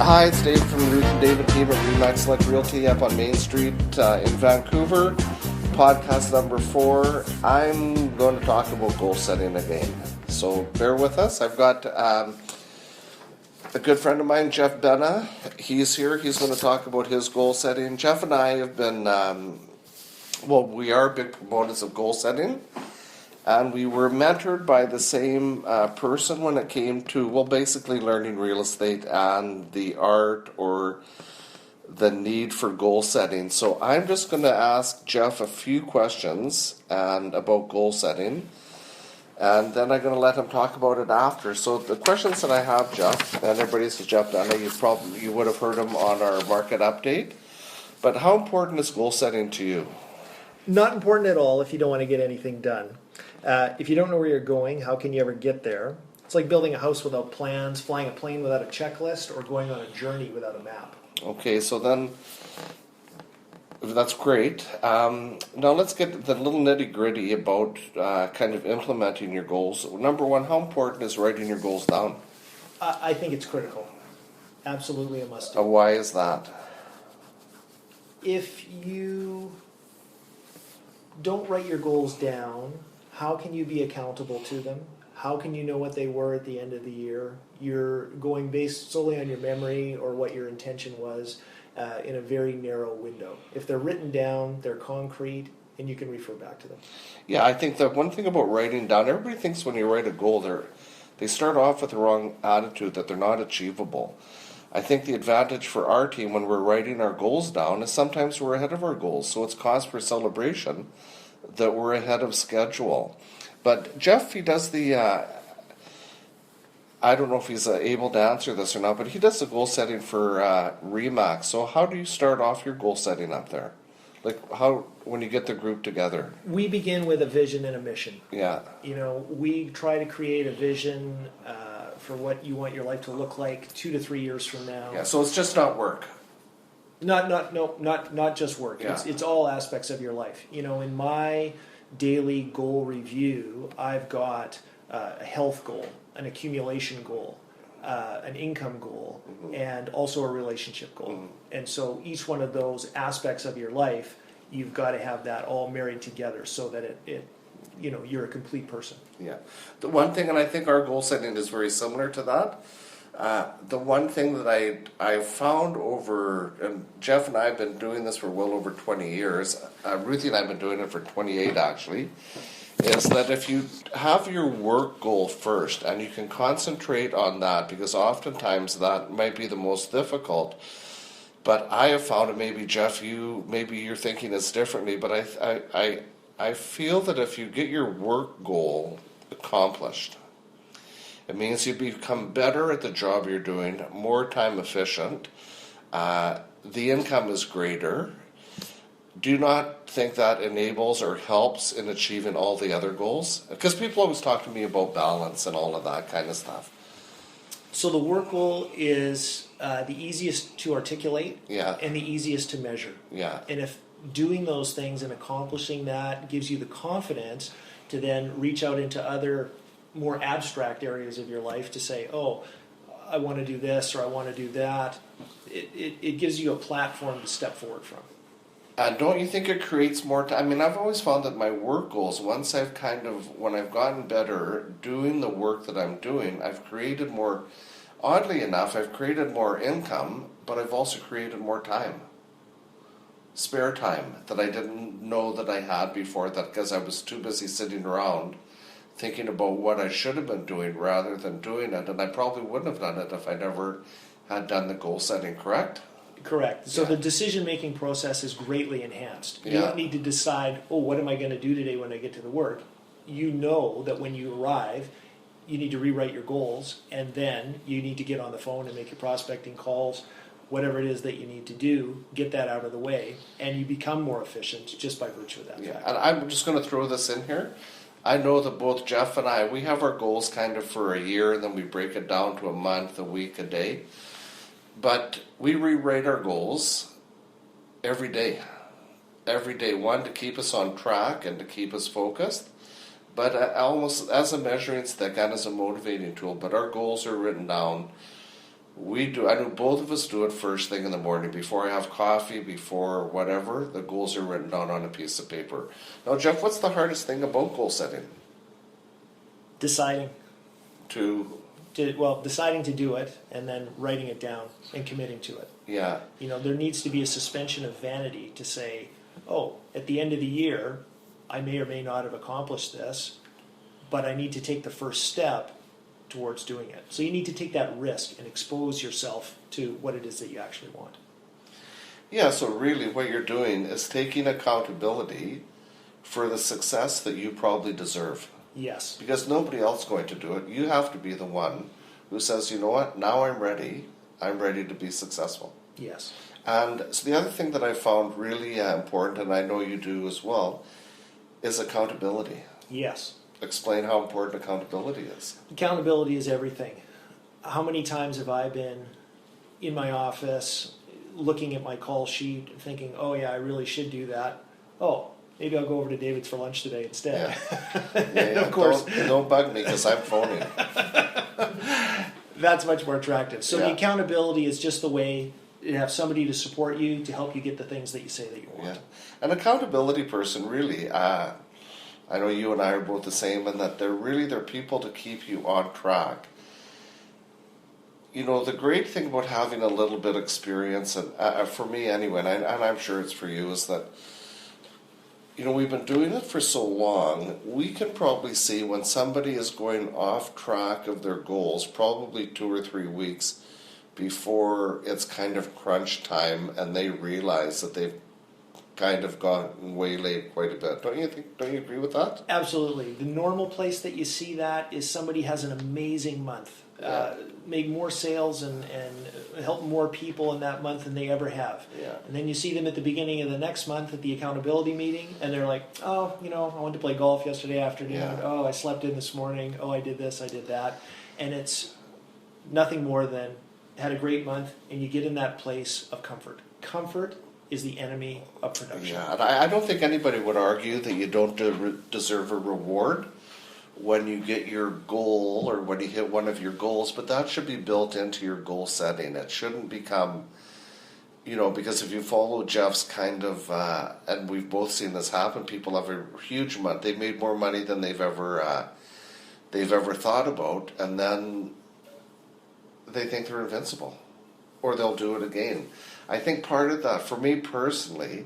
Hi, it's Dave from Ruth David Group Podcast Realty up on Main Street in Vancouver. Podcast number 4. I'm going to talk about goal setting again. So bear with us. I've got a good friend of mine, Jeff Benna. He's here. He's going to talk about his goal setting. Jeff and I have been, we are big proponents of goal setting. And we were mentored by the same person when it came to, basically learning real estate and the art or the need for goal setting. So I'm just going to ask Jeff a few questions about goal setting. And then I'm going to let him talk about it after. So the questions that I have, Jeff, and everybody says Jeff Donna, you would have heard him on our market update. But how important is goal setting to you? Not important at all if you don't want to get anything done. If you don't know where you're going, how can you ever get there? It's like building a house without plans, flying a plane without a checklist, or going on a journey without a map. Okay, so then that's great. Now let's get the little nitty-gritty about kind of implementing your goals. Number one, how important is writing your goals down? I think it's critical. Absolutely a must. Why is that? If you don't write your goals down, how can you be accountable to them? How can you know what they were at the end of the year? You're going based solely on your memory or what your intention was in a very narrow window. If they're written down, they're concrete, and you can refer back to them. Yeah, I think that one thing about writing down, everybody thinks when you write a goal, they start off with the wrong attitude that they're not achievable. I think the advantage for our team when we're writing our goals down is sometimes we're ahead of our goals, so it's cause for celebration that we're ahead of schedule. But Jeff, he does the, I don't know if he's able to answer this or not, but he does the goal setting for REMAX. So how do you start off your goal setting up there? Like when you get the group together? We begin with a vision and a mission. Yeah. We try to create a vision for what you want your life to look like 2 to 3 years from now. Yeah, so it's just not work. Not just work. Yeah. It's all aspects of your life. In my daily goal review, I've got a health goal, an accumulation goal, an income goal, and also a relationship goal. Mm-hmm. And so each one of those aspects of your life, you've got to have that all married together so that you're a complete person. Yeah. The one thing, and I think our goal setting is very similar to that. The one thing that I've found and Jeff and I have been doing this for well over 20 years, Ruthie and I have been doing it for 28 actually, is that if you have your work goal first and you can concentrate on that, because oftentimes that might be the most difficult, but I have found, and maybe Jeff, maybe you're thinking this differently, but I feel that if you get your work goal accomplished, it means you become better at the job you're doing, more time efficient, the income is greater. Do you not think that enables or helps in achieving all the other goals? Because people always talk to me about balance and all of that kind of stuff. So the work goal is the easiest to articulate and the easiest to measure. Yeah. And if doing those things and accomplishing that gives you the confidence to then reach out into other more abstract areas of your life to say, I want to do this or I want to do that, it gives you a platform to step forward from. And don't you think it creates more time? I mean, I've always found that my work goals, when I've gotten better doing the work that I'm doing, oddly enough, I've created more income, but I've also created more time. Spare time that I didn't know that I had before, that because I was too busy sitting around thinking about what I should have been doing rather than doing it, and I probably wouldn't have done it if I never had done the goal setting, correct? Correct. So the decision-making process is greatly enhanced. You don't need to decide, what am I going to do today when I get to the work? You know that when you arrive, you need to rewrite your goals, and then you need to get on the phone and make your prospecting calls, whatever it is that you need to do, get that out of the way, and you become more efficient just by virtue of that fact. And I'm just going to throw this in here. I know that both Jeff and I, we have our goals kind of for a year, and then we break it down to a month, a week, a day. But we rewrite our goals every day. Every day, one, to keep us on track and to keep us focused. but almost as a measuring stick and as a motivating tool. But our goals are written down We do. I know both of us do it first thing in the morning before I have coffee, before whatever. The goals are written down on a piece of paper. Now, Jeff, what's the hardest thing about goal setting? Deciding. Deciding to do it and then writing it down and committing to it. Yeah. There needs to be a suspension of vanity to say, oh, at the end of the year, I may or may not have accomplished this, but I need to take the first step towards doing it. So you need to take that risk and expose yourself to what it is that you actually want. Yeah, so really what you're doing is taking accountability for the success that you probably deserve. Yes. Because nobody else is going to do it. You have to be the one who says, you know what, now I'm ready to be successful. Yes. And so the other thing that I found really important, and I know you do as well, is accountability. Yes. Explain how important accountability is. Accountability is everything. How many times have I been in my office looking at my call sheet and thinking, oh yeah, I really should do that. Oh, maybe I'll go over to David's for lunch today instead. Yeah. Of course. Don't bug me because I'm phoning. That's much more attractive. So Yeah. the accountability is just the way to have somebody to support you, to help you get the things that you say that you want. Yeah. An accountability person really, I know you and I are both the same in that they're people to keep you on track. The great thing about having a little bit of experience, and for me anyway, and I'm sure it's for you, is that we've been doing it for so long, we can probably see when somebody is going off track of their goals, probably 2 or 3 weeks before it's kind of crunch time and they realize that they've kind of gotten waylaid quite a bit. Don't you agree with that? Absolutely. The normal place that you see that is somebody has an amazing month. Made more sales and helped more people in that month than they ever have. Yeah. And then you see them at the beginning of the next month at the accountability meeting, and they're like, oh, I went to play golf yesterday afternoon. Yeah. Oh, I slept in this morning. Oh, I did this, I did that. And it's nothing more than had a great month, and you get in that place of comfort. Comfort is the enemy of production. Yeah, and I don't think anybody would argue that you don't deserve a reward when you get your goal or when you hit one of your goals, but that should be built into your goal setting. It shouldn't become, because if you follow Jeff's kind of, and we've both seen this happen, people have a huge month. They've made more money than they've ever thought about, and then they think they're invincible, or they'll do it again. I think part of that, for me personally,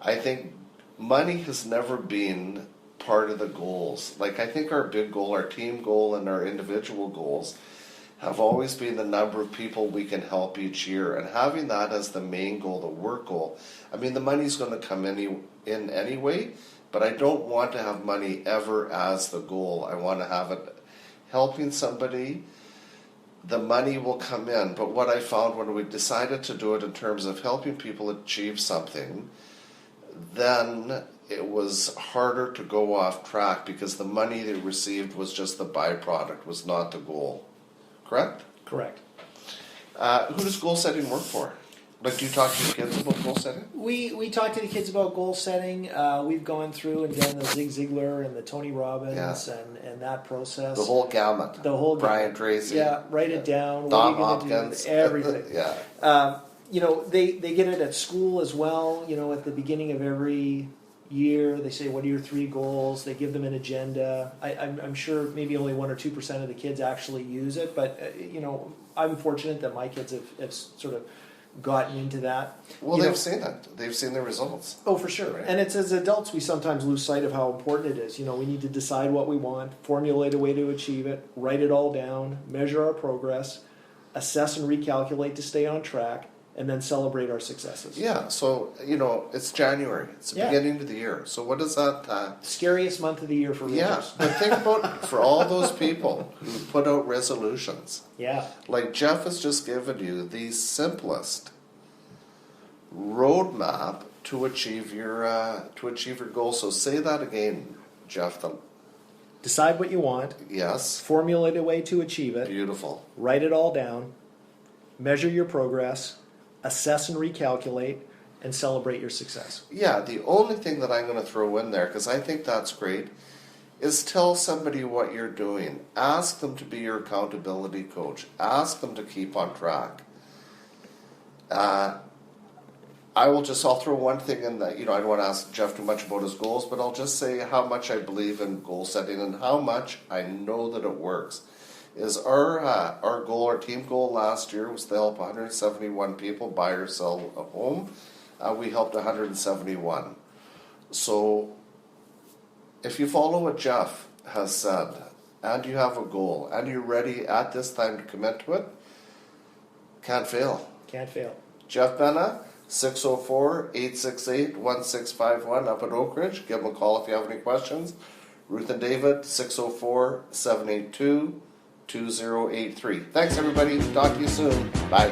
I think money has never been part of the goals. Like, I think our big goal, our team goal, and our individual goals have always been the number of people we can help each year. And having that as the main goal, the work goal, I mean, the money's going to come in anyway, but I don't want to have money ever as the goal. I want to have it helping somebody. The money will come in. But what I found when we decided to do it in terms of helping people achieve something, then it was harder to go off track because the money they received was just the byproduct, was not the goal. Correct? Correct. Who does goal setting work for? Like, do you talk to your kids about goal setting? We talk to the kids about goal setting. We've gone through and done the Zig Ziglar and the Tony Robbins and that process. The whole gamut. Brian Tracy. Yeah, write it down. Don what are you going to do? Everything. Yeah. They get it at school as well. At the beginning of every year, they say, what are your 3 goals? They give them an agenda. I'm sure maybe only 1 or 2% of the kids actually use it, but I'm fortunate that my kids have sort of gotten into that. Well, they've seen it. They've seen the results. Oh, for sure. Right. And it's as adults we sometimes lose sight of how important it is. We need to decide what we want, formulate a way to achieve it, write it all down, measure our progress, assess and recalculate to stay on track, and then celebrate our successes. Yeah, so, it's January. It's the beginning of the year. So what is that? Scariest month of the year for realtors. Yeah, but think about for all those people who put out resolutions. Yeah. Like Jeff has just given you the simplest roadmap to achieve your goal. So say that again, Jeff. Decide what you want. Yes. Formulate a way to achieve it. Beautiful. Write it all down. Measure your progress. Assess and recalculate, and celebrate your success. Yeah, the only thing that I'm going to throw in there, because I think that's great, is tell somebody what you're doing. Ask them to be your accountability coach. Ask them to keep on track. I'll throw one thing in that, I don't want to ask Jeff too much about his goals, but I'll just say how much I believe in goal setting and how much I know that it works. Is our goal, our team goal last year was to help 171 people buy or sell a home. We helped 171. So if you follow what Jeff has said, and you have a goal, and you're ready at this time to commit to it, can't fail. Can't fail. Jeff Benna, 604-868-1651 up at Oak Ridge. Give them a call if you have any questions. Ruth and David, 604-782-2083. Thanks, everybody. Talk to you soon. Bye.